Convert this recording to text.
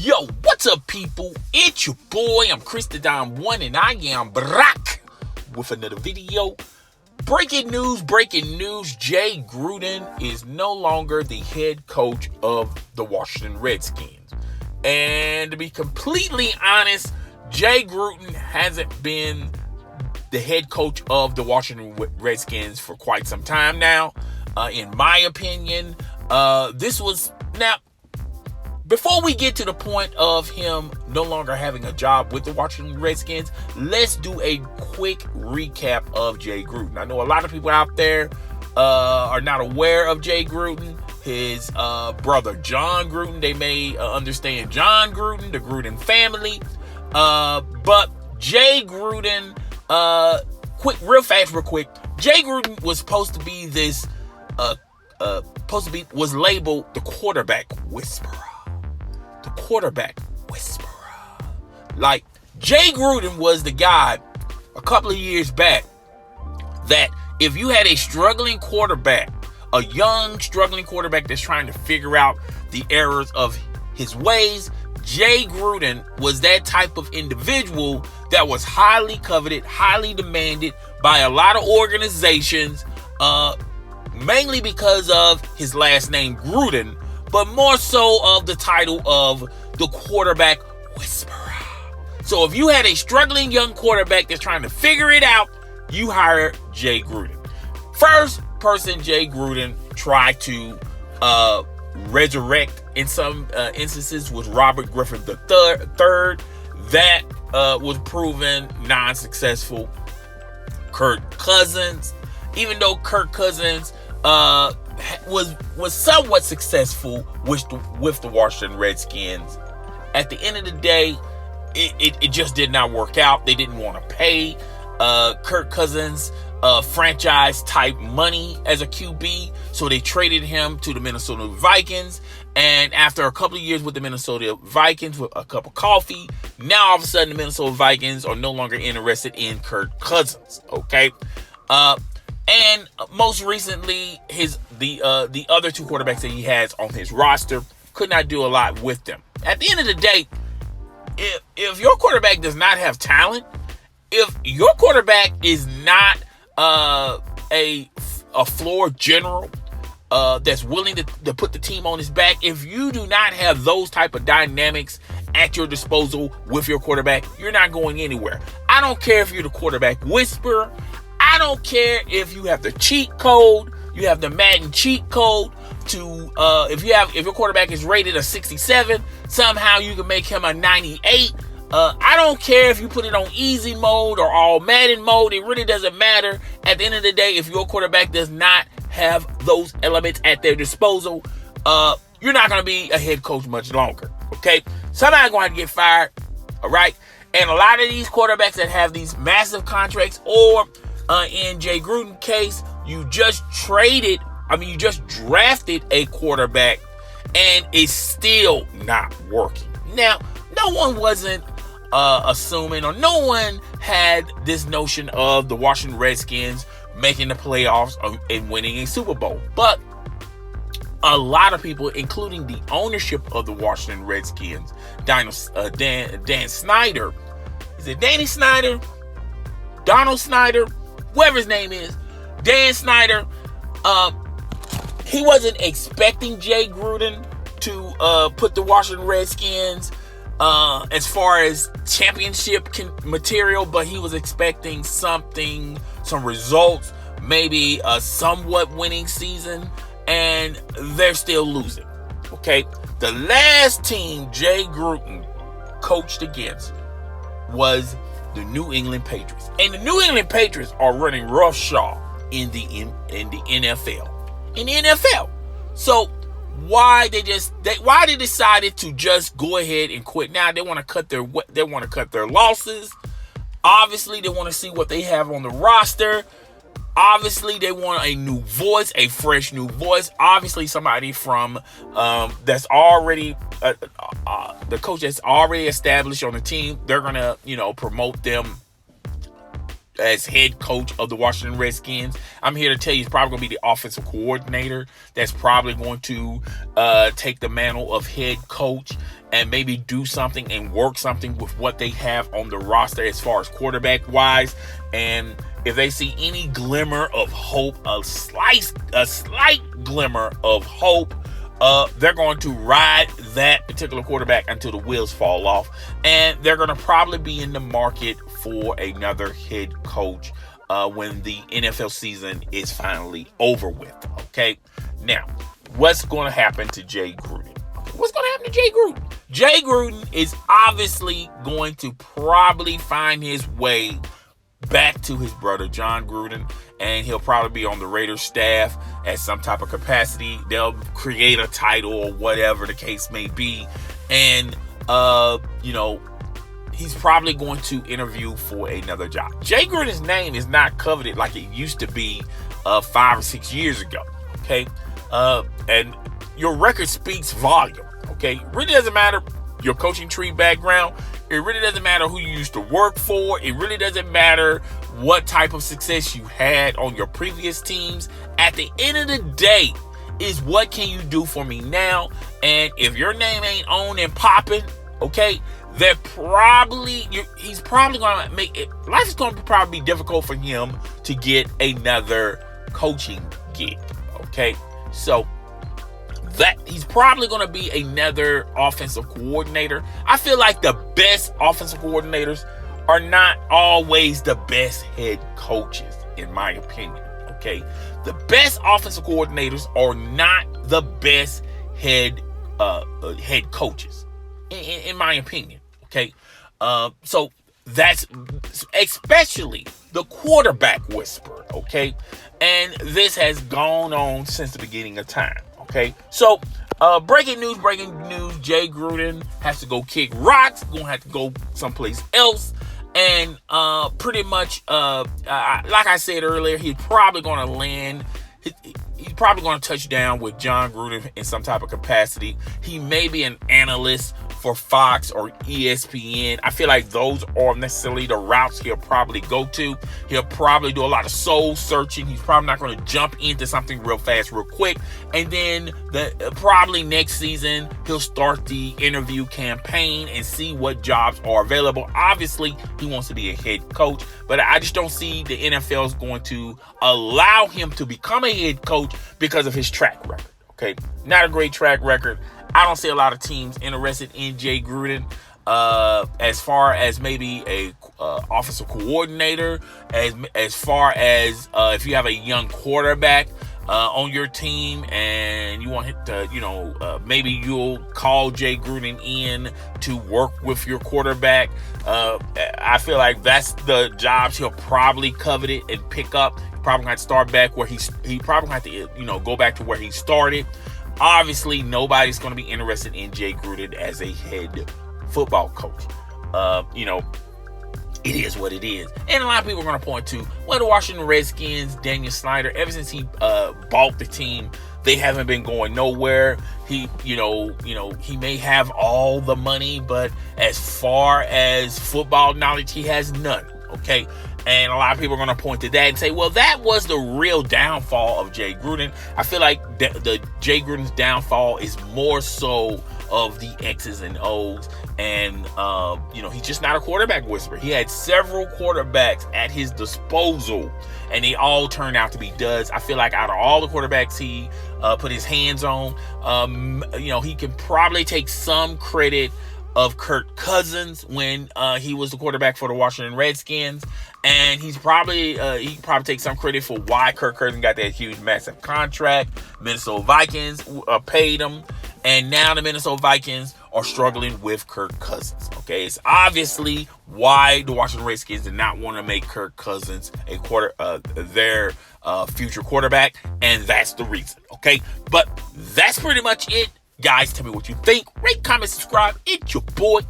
Yo, what's up, people? It's your boy. I'm Chris the Don One, and I am back with another video. Breaking news. Jay Gruden is no longer the head coach of the Washington Redskins. And to be completely honest, Jay Gruden hasn't been the head coach of the Washington Redskins for quite some time now. In my opinion, before we get to the point of him no longer having a job with the Washington Redskins, let's do a quick recap of Jay Gruden. I know a lot of people out there are not aware of Jay Gruden. His brother John Gruden, they may understand John Gruden, the Gruden family. But Jay Gruden, real quick. Jay Gruden was supposed to be this, was labeled the quarterback whisperer. The quarterback whisperer. Like, Jay Gruden was the guy a couple of years back that if you had a struggling quarterback, a young struggling quarterback that's trying to figure out the errors of his ways, Jay Gruden was that type of individual that was highly coveted, highly demanded by a lot of organizations, mainly because of his last name Gruden, but more so of the title of the quarterback whisperer. So if you had a struggling young quarterback that's trying to figure it out, you hire Jay Gruden. First person Jay Gruden tried to resurrect in some instances was Robert Griffin III. That was proven non-successful. Kirk Cousins, even though Kirk Cousins was somewhat successful with the Washington Redskins, at the end of the day, it just did not work out. They didn't want to pay Kirk Cousins franchise type money as a QB, so they traded him to the Minnesota Vikings. And after a couple of years with the Minnesota Vikings with a cup of coffee, now all of a sudden the Minnesota Vikings are no longer interested in Kirk Cousins. Okay. And most recently, the other two quarterbacks that he has on his roster could not do a lot with them. At the end of the day, if your quarterback does not have talent, if your quarterback is not a floor general that's willing to put the team on his back, if you do not have those type of dynamics at your disposal with your quarterback, you're not going anywhere. I don't care if you're the quarterback whisperer. I don't care if you have the cheat code, you have the Madden cheat code to if your quarterback is rated a 67, somehow you can make him a 98. I don't care if you put it on easy mode or all Madden mode. It really doesn't matter. At the end of the day, if your quarterback does not have those elements at their disposal, you're not going to be a head coach much longer. Okay, somebody's going to get fired. All right, and a lot of these quarterbacks that have these massive contracts, or in Jay Gruden case, you just drafted a quarterback and it's still not working. Now, no one wasn't assuming, or no one had this notion of the Washington Redskins making the playoffs and winning a Super Bowl. But a lot of people, including the ownership of the Washington Redskins, Dan Snyder, is it Danny Snyder? Donald Snyder? Whoever his name is, Dan Snyder, he wasn't expecting Jay Gruden to put the Washington Redskins as far as championship material, but he was expecting some results, maybe a somewhat winning season, and they're still losing. Okay, the last team Jay Gruden coached against was the New England Patriots. And the New England Patriots are running roughshod in the NFL. In the NFL. So why they decided to just go ahead and quit. Now they want to cut their losses. Obviously, they want to see what they have on the roster. Obviously, they want a new voice, a fresh new voice. Obviously, somebody from that's already the coach that's already established on the team. They're gonna, promote them as head coach of the Washington Redskins. I'm here to tell you he's probably going to be the offensive coordinator that's probably going to take the mantle of head coach and maybe do something and work something with what they have on the roster as far as quarterback wise. And if they see any glimmer of hope, a slight glimmer of hope, they're going to ride that particular quarterback until the wheels fall off. And they're going to probably be in the market for another head coach when the NFL season is finally over with. Okay? Now, what's going to happen to Jay Gruden? What's going to happen to Jay Gruden? Jay Gruden is obviously going to probably find his way back to his brother, John Gruden, and he'll probably be on the Raiders staff at some type of capacity. They'll create a title or whatever the case may be. And, he's probably going to interview for another job. Jay Gruden's name is not coveted like it used to be 5 or 6 years ago. Okay. And your record speaks volume. Okay. It really doesn't matter your coaching tree background. It really doesn't matter who you used to work for. It really doesn't matter what type of success you had on your previous teams. At the end of the day, is what can you do for me now? And if your name ain't on and popping, okay, he's probably going to make it. Life is going to probably be difficult for him to get another coaching gig. Okay, so that he's probably going to be another offensive coordinator. I feel like the best offensive coordinators are not always the best head coaches, in my opinion. Okay, the best offensive coordinators are not the best head coaches, in my opinion. Okay, so that's especially the quarterback whisperer. Okay, and this has gone on since the beginning of time. Okay, so breaking news, Jay Gruden has to go kick rocks, gonna have to go someplace else, and pretty much, like I said earlier, he's probably gonna land, he's probably gonna touch down with John Gruden in some type of capacity. He may be an analyst for Fox or ESPN. I feel like those aren't necessarily the routes he'll probably go to. He'll probably do a lot of soul searching. He's probably not going to jump into something real fast, real quick. And then probably next season, he'll start the interview campaign and see what jobs are available. Obviously, he wants to be a head coach, but I just don't see the NFL is going to allow him to become a head coach because of his track record. Okay, not a great track record. I don't see a lot of teams interested in Jay Gruden as far as maybe a offensive coordinator, as far as if you have a young quarterback on your team and you want him to, maybe you'll call Jay Gruden in to work with your quarterback. I feel like that's the jobs he'll probably covet it and pick up. Probably going to start back where he probably going to have to, go back to where he started. Obviously, nobody's going to be interested in Jay Gruden as a head football coach. It is what it is. And a lot of people are going to point to, the Washington Redskins, Daniel Snyder, ever since he bought the team, they haven't been going nowhere. He may have all the money, but as far as football knowledge, he has none. Okay. And a lot of people are going to point to that and say, that was the real downfall of Jay Gruden. I feel like the Jay Gruden's downfall is more so of the X's and O's. And, he's just not a quarterback whisperer. He had several quarterbacks at his disposal, and they all turned out to be duds. I feel like out of all the quarterbacks he put his hands on, he can probably take some credit of Kirk Cousins when he was the quarterback for the Washington Redskins. And he probably take some credit for why Kirk Cousins got that huge, massive contract. Minnesota Vikings paid him. And now the Minnesota Vikings are struggling with Kirk Cousins. Okay, it's obviously why the Washington Redskins did not want to make Kirk Cousins their future quarterback. And that's the reason. Okay, but that's pretty much it. Guys, tell me what you think. Rate, comment, subscribe. It's your boy,